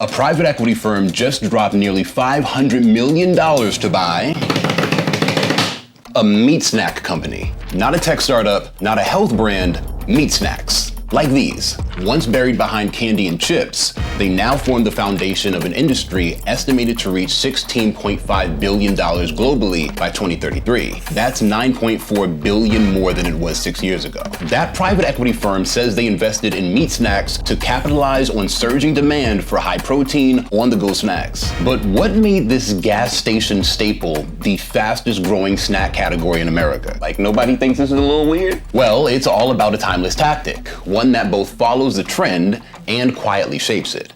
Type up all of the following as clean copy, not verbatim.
A private equity firm just dropped nearly $500 million to buy a meat snack company. Not a tech startup, not a health brand, meat snacks. Like these. Once buried behind candy and chips, they now form the foundation of an industry estimated to reach $16.5 billion globally by 2033. That's $9.4 billion more than it was 6 years ago. That private equity firm says they invested in meat snacks to capitalize on surging demand for high-protein, on-the-go snacks. But what made this gas station staple the fastest growing snack category in America? Like, nobody thinks this is a little weird? Well, it's all about a timeless tactic. One that both follows the trend and quietly shapes it.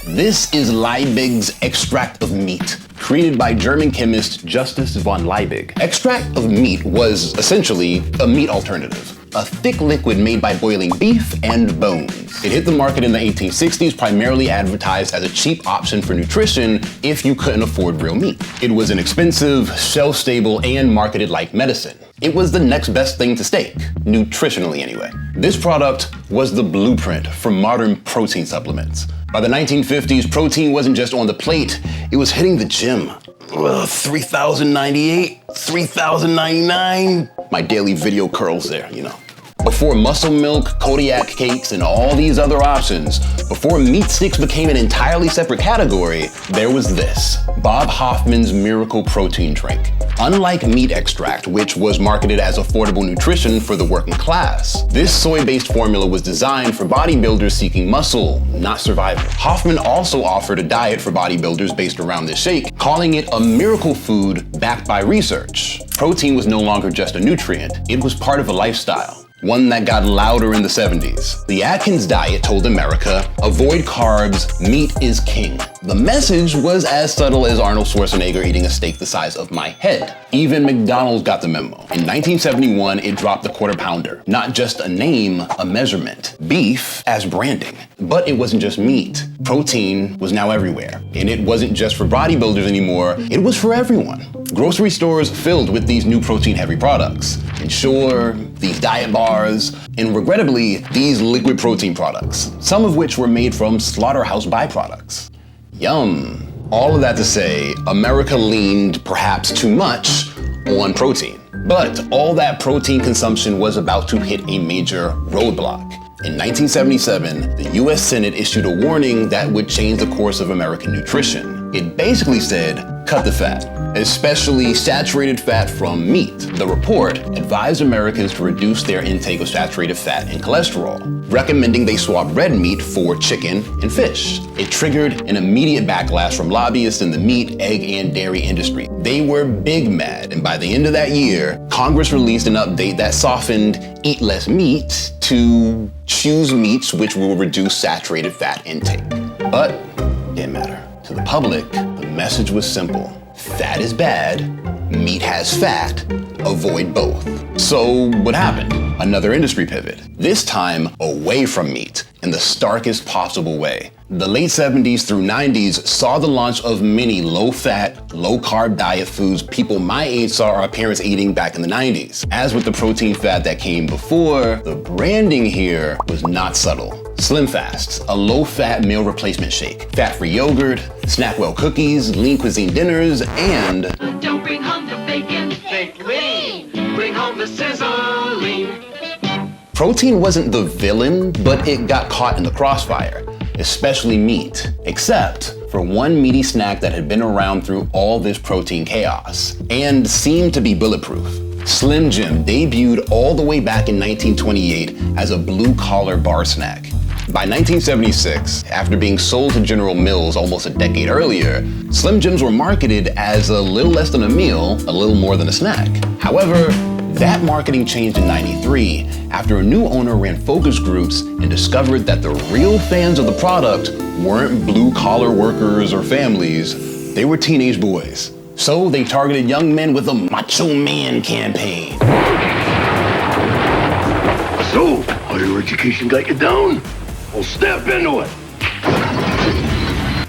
This is Liebig's extract of meat, created by German chemist Justus von Liebig. Extract of meat was essentially a meat alternative, a thick liquid made by boiling beef and bones. It hit the market in the 1860s, primarily advertised as a cheap option for nutrition if you couldn't afford real meat. It was inexpensive, shelf-stable, and marketed like medicine. It was the next best thing to steak, nutritionally anyway. This product was the blueprint for modern protein supplements. By the 1950s, protein wasn't just on the plate, it was hitting the gym. 3,098, 3,099. My daily video curls there, you know. Before muscle milk, Kodiak cakes, and all these other options, before meat sticks became an entirely separate category, there was this, Bob Hoffman's Miracle Protein Drink. Unlike meat extract, which was marketed as affordable nutrition for the working class, this soy-based formula was designed for bodybuilders seeking muscle, not survival. Hoffman also offered a diet for bodybuilders based around this shake, calling it a miracle food backed by research. Protein was no longer just a nutrient, it was part of a lifestyle. One that got louder in the 70s. The Atkins diet told America, avoid carbs, meat is king. The message was as subtle as Arnold Schwarzenegger eating a steak the size of my head. Even McDonald's got the memo. In 1971, it dropped the quarter pounder. Not just a name, a measurement. Beef as branding. But it wasn't just meat. Protein was now everywhere. And it wasn't just for bodybuilders anymore, it was for everyone. Grocery stores filled with these new protein-heavy products. Ensure, these diet bars, and regrettably, these liquid protein products, some of which were made from slaughterhouse byproducts. Yum. All of that to say, America leaned perhaps too much on protein. But all that protein consumption was about to hit a major roadblock. In 1977, the US Senate issued a warning that would change the course of American nutrition. It basically said, cut the fat, especially saturated fat from meat. The report advised Americans to reduce their intake of saturated fat and cholesterol, recommending they swap red meat for chicken and fish. It triggered an immediate backlash from lobbyists in the meat, egg, and dairy industry. They were big mad, and by the end of that year, Congress released an update that softened eat less meat to choose meats which will reduce saturated fat intake. But it didn't matter. To the public, the message was simple. Fat is bad, meat has fat, avoid both. So what happened? Another industry pivot, this time away from meat in the starkest possible way. The late 70s through 90s saw the launch of many low-fat, low-carb diet foods people my age saw our parents eating back in the 90s. As with the protein fad that came before, the branding here was not subtle. Slim Fasts, a low-fat meal replacement shake, fat-free yogurt, Snackwell cookies, lean cuisine dinners, and don't bring home the bacon, bake lean, bring home the sizzling. Protein wasn't the villain, but it got caught in the crossfire, especially meat, except for one meaty snack that had been around through all this protein chaos and seemed to be bulletproof. Slim Jim debuted all the way back in 1928 as a blue-collar bar snack. By 1976, after being sold to General Mills almost a decade earlier, Slim Jims were marketed as a little less than a meal, a little more than a snack. However, that marketing changed in '93 after a new owner ran focus groups and discovered that the real fans of the product weren't blue-collar workers or families, they were teenage boys. So they targeted young men with a Macho Man campaign. So, higher education got you down? Well, step into it.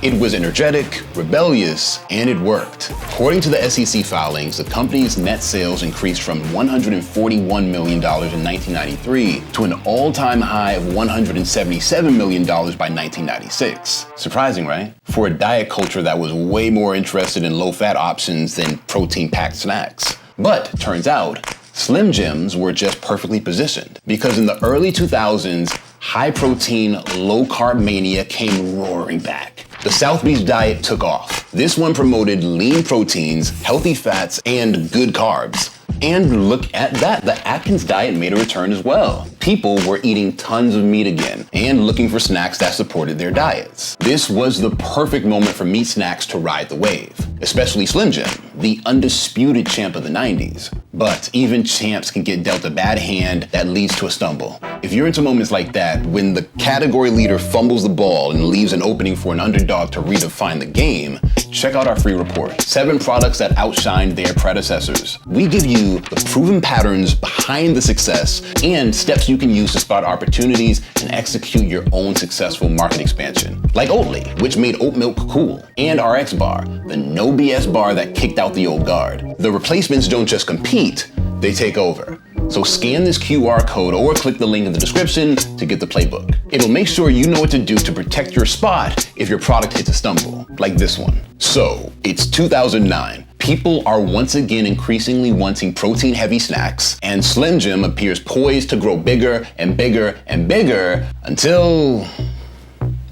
It was energetic, rebellious, and it worked. According to the SEC filings, the company's net sales increased from $141 million in 1993 to an all-time high of $177 million by 1996. Surprising, right? For a diet culture that was way more interested in low-fat options than protein-packed snacks. But turns out, Slim Jims were just perfectly positioned, because in the early 2000s, high-protein, low-carb mania came roaring back. The South Beach diet took off. This one promoted lean proteins, healthy fats, and good carbs. And look at that, the Atkins diet made a return as well. People were eating tons of meat again and looking for snacks that supported their diets. This was the perfect moment for meat snacks to ride the wave, especially Slim Jim, the undisputed champ of the 90s. But even champs can get dealt a bad hand that leads to a stumble. If you're into moments like that, when the category leader fumbles the ball and leaves an opening for an underdog to redefine the game, check out our free report, 7 products that outshined their predecessors. We give you the proven patterns behind the success and steps you can use to spot opportunities and execute your own successful market expansion. Like Oatly, which made oat milk cool, and RX Bar, the no BS bar that kicked out the old guard. The replacements don't just compete, they take over. So scan this QR code or click the link in the description to get the playbook. It'll make sure you know what to do to protect your spot if your product hits a stumble, like this one. So, it's 2009. People are once again increasingly wanting protein-heavy snacks, and Slim Jim appears poised to grow bigger and bigger and bigger until,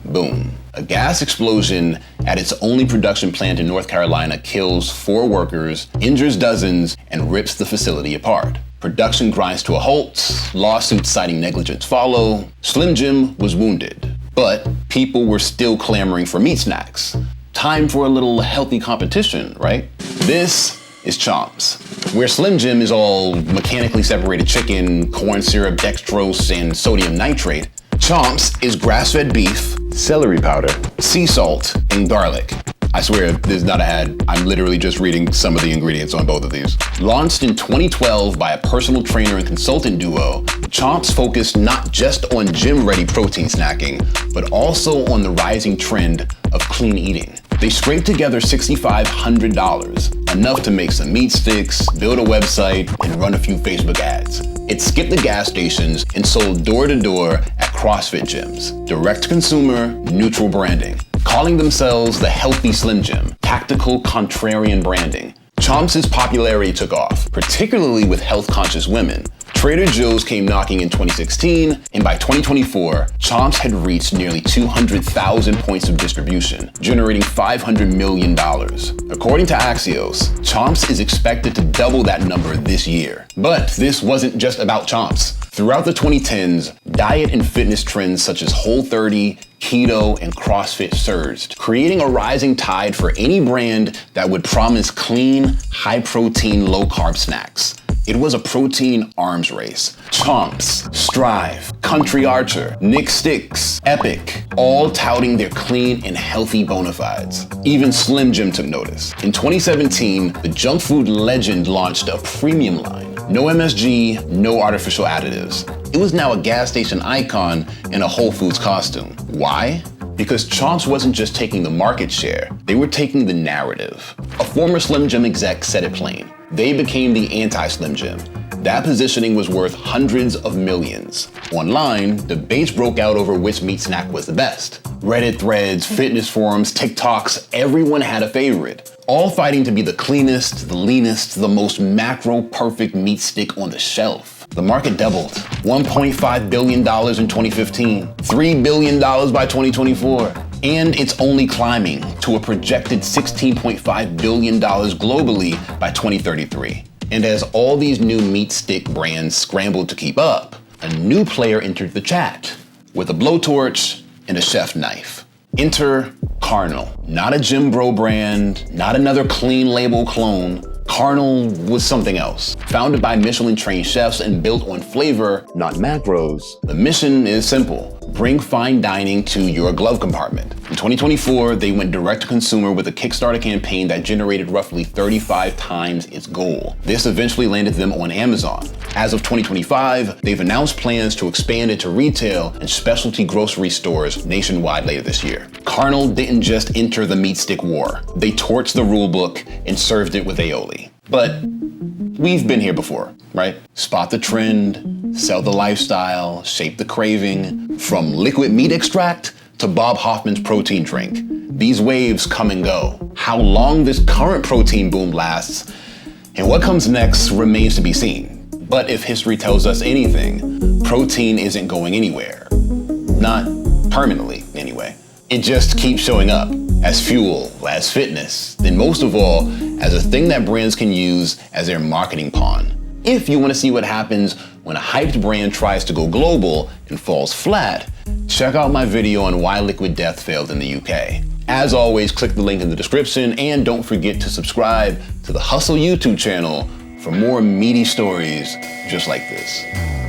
boom. A gas explosion at its only production plant in North Carolina kills 4 workers, injures dozens, and rips the facility apart. Production grinds to a halt, lawsuits citing negligence follow. Slim Jim was wounded, but people were still clamoring for meat snacks. Time for a little healthy competition, right? This is Chomps, where Slim Jim is all mechanically separated chicken, corn syrup, dextrose, and sodium nitrate. Chomps is grass-fed beef, celery powder, sea salt, and garlic. I swear, this is not an ad. I'm literally just reading some of the ingredients on both of these. Launched in 2012 by a personal trainer and consultant duo, Chomps focused not just on gym-ready protein snacking, but also on the rising trend of clean eating. They scraped together $6,500, enough to make some meat sticks, build a website, and run a few Facebook ads. It skipped the gas stations and sold door-to-door at CrossFit gyms. Direct-to-consumer, neutral branding. Calling themselves the Healthy Slim Jim, tactical contrarian branding. Chomps' popularity took off, particularly with health-conscious women. Trader Joe's came knocking in 2016, and by 2024, Chomps had reached nearly 200,000 points of distribution, generating $500 million. According to Axios, Chomps is expected to double that number this year. But this wasn't just about Chomps. Throughout the 2010s, diet and fitness trends such as Whole30, keto, and CrossFit surged, creating a rising tide for any brand that would promise clean, high-protein, low-carb snacks. It was a protein arms race. Chomps, Strive, Country Archer, Nick Sticks, Epic, all touting their clean and healthy bona fides. Even Slim Jim took notice. In 2017, the junk food legend launched a premium line. No MSG, no artificial additives. It was now a gas station icon in a Whole Foods costume. Why? Because Chomps wasn't just taking the market share, they were taking the narrative. A former Slim Jim exec said it plain. They became the anti-Slim Jim. That positioning was worth hundreds of millions. Online, debates broke out over which meat snack was the best. Reddit threads, fitness forums, TikToks, everyone had a favorite. All fighting to be the cleanest, the leanest, the most macro-perfect meat stick on the shelf. The market doubled. $1.5 billion in 2015, $3 billion by 2024. And it's only climbing to a projected $16.5 billion globally by 2033. And as all these new meat stick brands scrambled to keep up, a new player entered the chat with a blowtorch and a chef knife. Enter Carnal. Not a gym bro brand, not another clean label clone. Carnal was something else. Founded by Michelin-trained chefs and built on flavor, not macros. The mission is simple. Bring fine dining to your glove compartment. In 2024, they went direct to consumer with a Kickstarter campaign that generated roughly 35 times its goal. This eventually landed them on Amazon. As of 2025, they've announced plans to expand into retail and specialty grocery stores nationwide later this year. Carnal didn't just enter the meat stick war. They torched the rule book and served it with aioli. But we've been here before, right? Spot the trend, sell the lifestyle, shape the craving. From liquid meat extract to Bob Hoffman's protein drink. These waves come and go. How long this current protein boom lasts and what comes next remains to be seen. But if history tells us anything, protein isn't going anywhere. Not permanently, anyway. It just keeps showing up as fuel, as fitness, and most of all, as a thing that brands can use as their marketing pawn. If you want to see what happens when a hyped brand tries to go global and falls flat, check out my video on why Liquid Death failed in the UK. As always, click the link in the description and don't forget to subscribe to the Hustle YouTube channel for more meaty stories just like this.